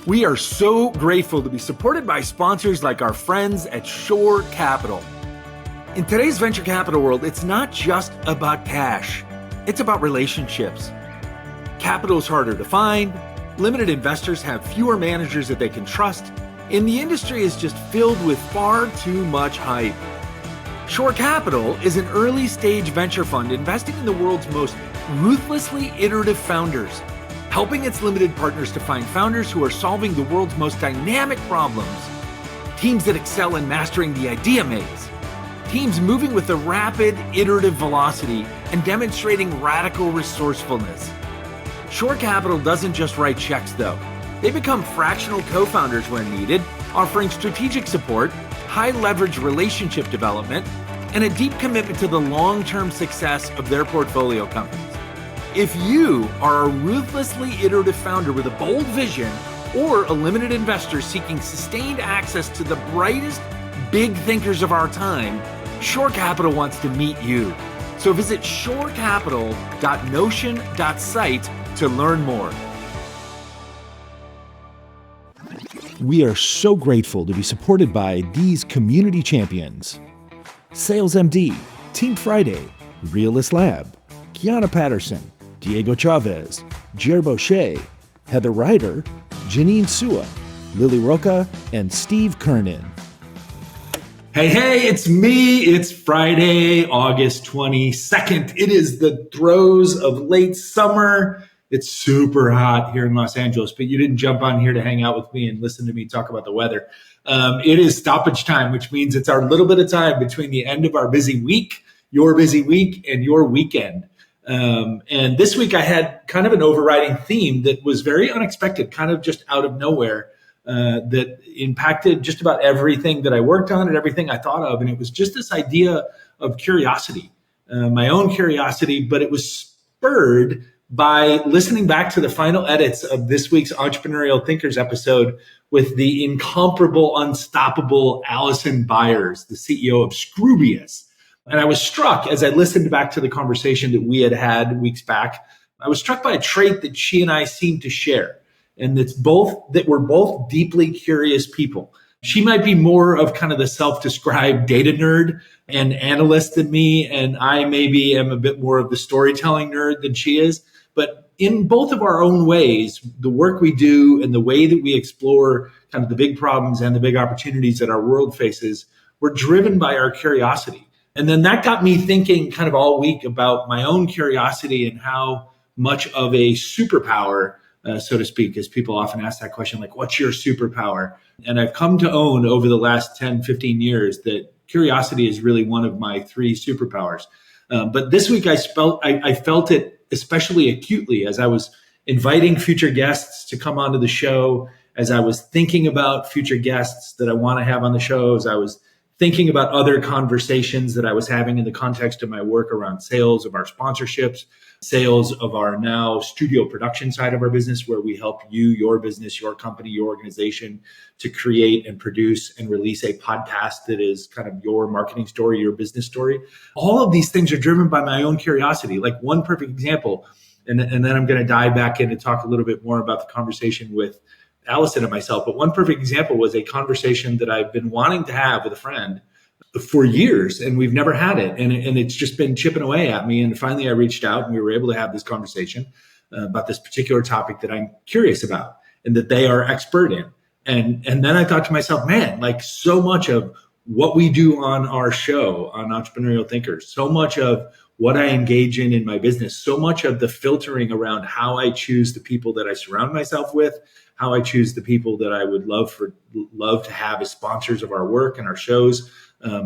We are so grateful to be supported by sponsors like our friends at Shore Capital. In today's venture capital world, it's not just about cash. It's about relationships. Capital is harder to find, limited investors have fewer managers that they can trust, and the industry is just filled with far too much hype. Shore Capital is an early-stage venture fund investing in the world's most ruthlessly iterative founders, helping its limited partners to find founders who are solving the world's most dynamic problems, teams that excel in mastering the idea maze, teams moving with a rapid, iterative velocity and demonstrating radical resourcefulness. Shore Capital doesn't just write checks, though. They become fractional co-founders when needed, offering strategic support, high-leverage relationship development, and a deep commitment to the long-term success of their portfolio companies. If you are a ruthlessly iterative founder with a bold vision or a limited investor seeking sustained access to the brightest big thinkers of our time, Shore Capital wants to meet you. So visit shorecapital.notion.site to learn more. We are so grateful to be supported by these community champions: Sales MD, Team Friday, Realist Lab, Kiana Patterson, Diego Chavez, Jer Boucher, Heather Ryder, Janine Sua, Lily Roca, and Steve Kernan. Hey, it's me. It's Friday, August 22nd. It is the throes of late summer. It's super hot here in Los Angeles, but you didn't jump on here to hang out with me and listen to me talk about the weather. It is stoppage time, which means it's our little bit of time between the end of our busy week, your busy week, and your weekend. And this week I had kind of an overriding theme that was very unexpected, kind of just out of nowhere, that impacted just about everything that I worked on and everything I thought of. And it was just this idea of curiosity, my own curiosity, but it was spurred by listening back to the final edits of this week's Entrepreneurial Thinkers episode with the incomparable, unstoppable Allison Byers, the CEO of Scroobius. And I was struck as I listened back to the conversation that we had weeks back. I was struck by a trait that she and I seemed to share, and that we're both deeply curious people. She might be more of kind of the self-described data nerd and analyst than me, and I maybe am a bit more of the storytelling nerd than she is. But in both of our own ways, the work we do and the way that we explore kind of the big problems and the big opportunities that our world faces, we're driven by our curiosity. And then that got me thinking kind of all week about my own curiosity and how much of a superpower, so to speak, as people often ask that question, like, what's your superpower? And I've come to own over the last 10, 15 years that curiosity is really one of my three superpowers. But this week I felt it especially acutely as I was inviting future guests to come onto the show, as I was thinking about future guests that I want to have on the show, as I was thinking about other conversations that I was having in the context of my work around sales of our sponsorships, sales of our now studio production side of our business, where we help you, your business, your company, your organization to create and produce and release a podcast that is kind of your marketing story, your business story. All of these things are driven by my own curiosity. Like one perfect example, and then I'm going to dive back in and talk a little bit more about the conversation with Allison and myself. But one perfect example was a conversation that I've been wanting to have with a friend for years, and we've never had it. And it's just been chipping away at me. And finally I reached out and we were able to have this conversation about this particular topic that I'm curious about and that they are expert in. And then I thought to myself, man, like so much of what we do on our show on Entrepreneurial Thinkers, so much of what I engage in my business, so much of the filtering around how I choose the people that I surround myself with, how I choose the people that I would love to have as sponsors of our work and our shows,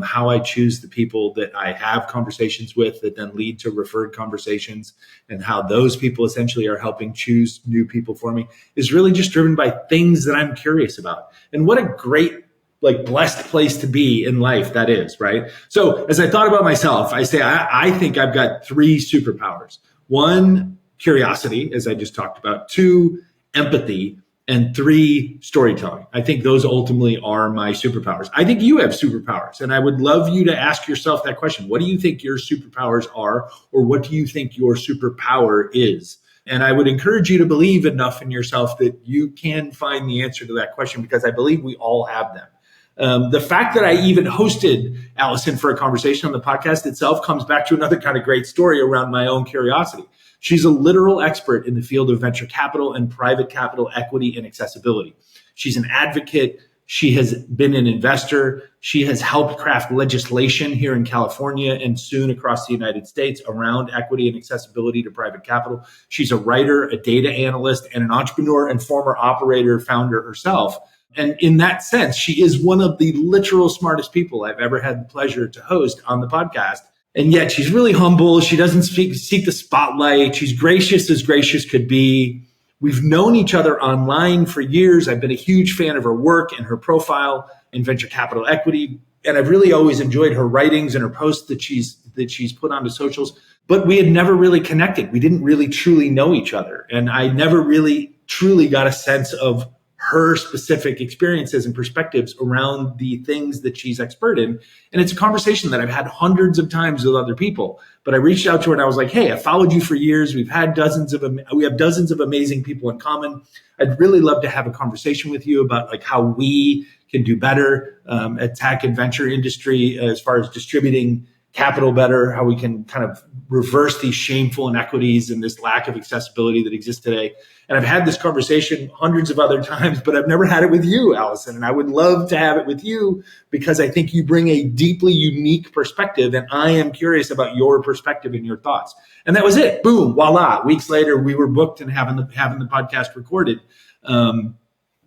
how I choose the people that I have conversations with that then lead to referred conversations, and how those people essentially are helping choose new people for me, is really just driven by things that I'm curious about. And what a great, blessed place to be in life that is, right? So as I thought about myself, I say, I think I've got three superpowers. One, curiosity, as I just talked about. Two, empathy. And three, storytelling. I think those ultimately are my superpowers. I think you have superpowers, and I would love you to ask yourself that question. What do you think your superpowers are, or what do you think your superpower is? And I would encourage you to believe enough in yourself that you can find the answer to that question, because I believe we all have them. The fact that I even hosted Allison for a conversation on the podcast itself comes back to another kind of great story around my own curiosity. She's a literal expert in the field of venture capital and private capital equity and accessibility. She's an advocate. She has been an investor. She has helped craft legislation here in California and soon across the United States around equity and accessibility to private capital. She's a writer, a data analyst, and an entrepreneur and former operator founder herself. And in that sense, she is one of the literal smartest people I've ever had the pleasure to host on the podcast. And yet she's really humble. She doesn't seek the spotlight. She's gracious as gracious could be. We've known each other online for years. I've been a huge fan of her work and her profile in venture capital equity. And I've really always enjoyed her writings and her posts that she's put onto socials. But we had never really connected. We didn't really truly know each other. And I never really truly got a sense of her specific experiences and perspectives around the things that she's expert in. And it's a conversation that I've had hundreds of times with other people. But I reached out to her and I was like, hey, I followed you for years. We have dozens of amazing people in common. I'd really love to have a conversation with you about like how we can do better at tech and venture industry as far as distributing capital better, how we can kind of reverse these shameful inequities and this lack of accessibility that exists today. And I've had this conversation hundreds of other times, but I've never had it with you, Allison. And I would love to have it with you because I think you bring a deeply unique perspective. And I am curious about your perspective and your thoughts. And that was it. Boom, voila. Weeks later, we were booked and having the podcast recorded.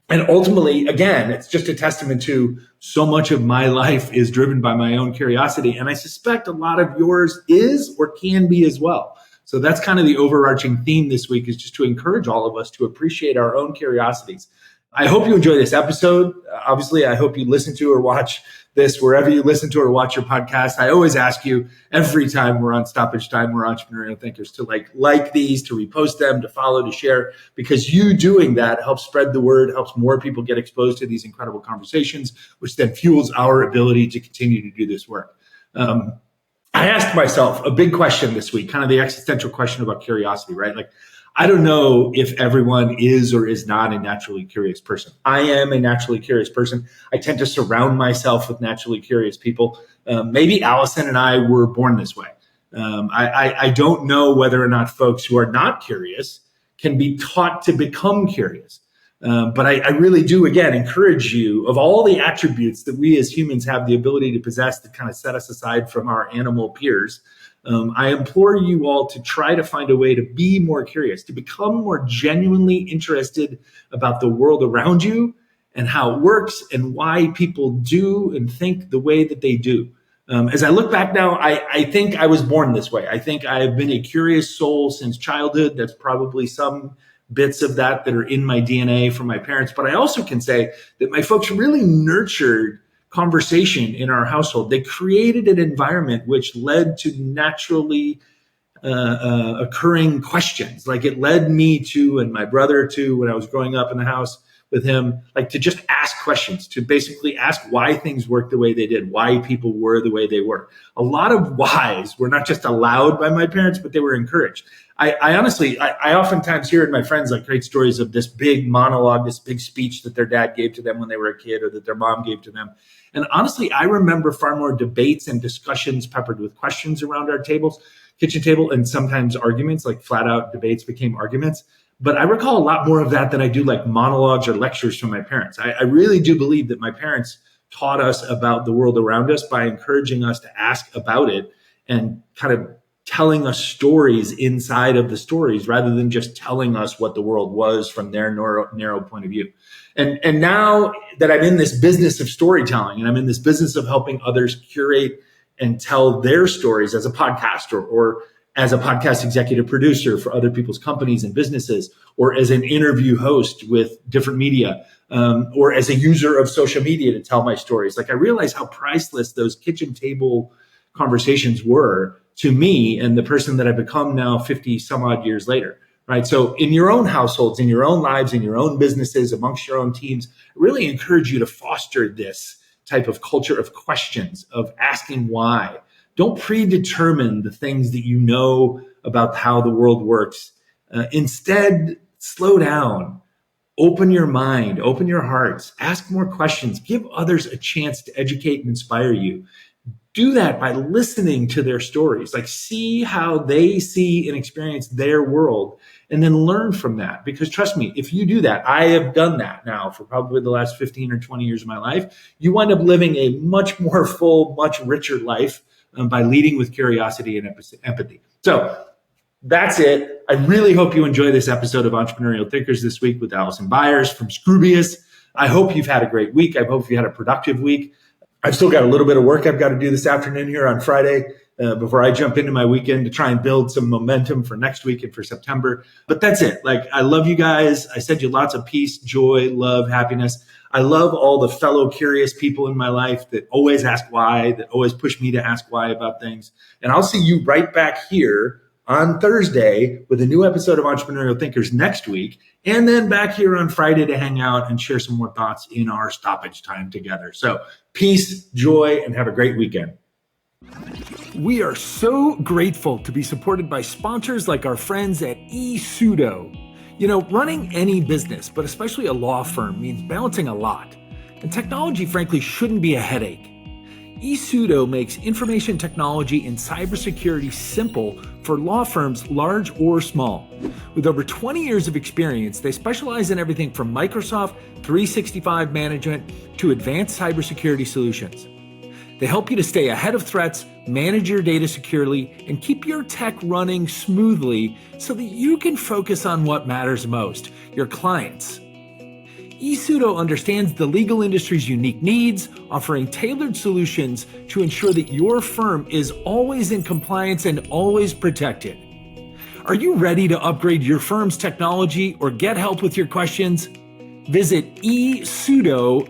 And ultimately, again, it's just a testament to so much of my life is driven by my own curiosity. And I suspect a lot of yours is or can be as well. So that's kind of the overarching theme this week, is just to encourage all of us to appreciate our own curiosities. I hope you enjoy this episode. Obviously, I hope you listen to or watch this wherever you listen to or watch your podcast. I always ask you every time we're on Stoppage Time, we're Entrepreneurial Thinkers, to like these, to repost them, to follow, to share, because you doing that helps spread the word, helps more people get exposed to these incredible conversations, which then fuels our ability to continue to do this work. I asked myself a big question this week, kind of the existential question about curiosity, right? Like, I don't know if everyone is or is not a naturally curious person. I am a naturally curious person. I tend to surround myself with naturally curious people. Maybe Allison and I were born this way. I don't know whether or not folks who are not curious can be taught to become curious. But I really do, again, encourage you, of all the attributes that we as humans have the ability to possess that kind of set us aside from our animal peers, I implore you all to try to find a way to be more curious, to become more genuinely interested about the world around you and how it works and why people do and think the way that they do. As I look back now, I think I was born this way. I think I've been a curious soul since childhood. That's probably some bits of that are in my DNA from my parents. But I also can say that my folks really nurtured conversation in our household. They created an environment which led to naturally occurring questions. Like it led me to, and my brother to, when I was growing up in the house with him, like to just ask questions, to basically ask why things worked the way they did, why people were the way they were. A lot of whys were not just allowed by my parents, but they were encouraged. I honestly oftentimes hear in my friends like great stories of this big monologue, this big speech that their dad gave to them when they were a kid or that their mom gave to them. And honestly, I remember far more debates and discussions peppered with questions around our kitchen table, and sometimes arguments, like flat out debates became arguments. But I recall a lot more of that than I do like monologues or lectures from my parents. I really do believe that my parents taught us about the world around us by encouraging us to ask about it and kind of telling us stories inside of the stories rather than just telling us what the world was from their narrow point of view. And now that I'm in this business of storytelling and I'm in this business of helping others curate and tell their stories as a podcaster or as a podcast executive producer for other people's companies and businesses, or as an interview host with different media, or as a user of social media to tell my stories. Like I realize how priceless those kitchen table conversations were to me and the person that I've become now 50 some odd years later, right? So in your own households, in your own lives, in your own businesses, amongst your own teams, I really encourage you to foster this type of culture of questions, of asking why. Don't predetermine the things that you know about how the world works Instead, slow down, open your mind, open your hearts, ask more questions, give others a chance to educate and inspire you. Do that by listening to their stories, like see how they see and experience their world, and then learn from that. Because trust me, if you do that, I have done that now for probably the last 15 or 20 years of my life, you wind up living a much more full, much richer life by leading with curiosity and empathy. So that's it. I really hope you enjoy this episode of Entrepreneurial Thinkers this week with Allison Byers from Scroobius. I hope you've had a great week. I hope you had a productive week. I've still got a little bit of work I've got to do this afternoon here on Friday before I jump into my weekend to try and build some momentum for next week and for September. But that's it. Like, I love you guys. I send you lots of peace, joy, love, happiness. I love all the fellow curious people in my life that always ask why, that always push me to ask why about things. And I'll see you right back here on Thursday with a new episode of Entrepreneurial Thinkers next week, and then back here on Friday to hang out and share some more thoughts in our stoppage time together. So peace, joy, and have a great weekend. We are so grateful to be supported by sponsors like our friends at eSudo. You know, running any business, but especially a law firm, means balancing a lot. And technology, frankly, shouldn't be a headache. eSudo makes information technology and cybersecurity simple for law firms large or small. With over 20 years of experience, they specialize in everything from Microsoft 365 management to advanced cybersecurity solutions. They help you to stay ahead of threats, manage your data securely, and keep your tech running smoothly so that you can focus on what matters most, your clients. eSudo understands the legal industry's unique needs, offering tailored solutions to ensure that your firm is always in compliance and always protected. Are you ready to upgrade your firm's technology or get help with your questions? Visit esudo.com.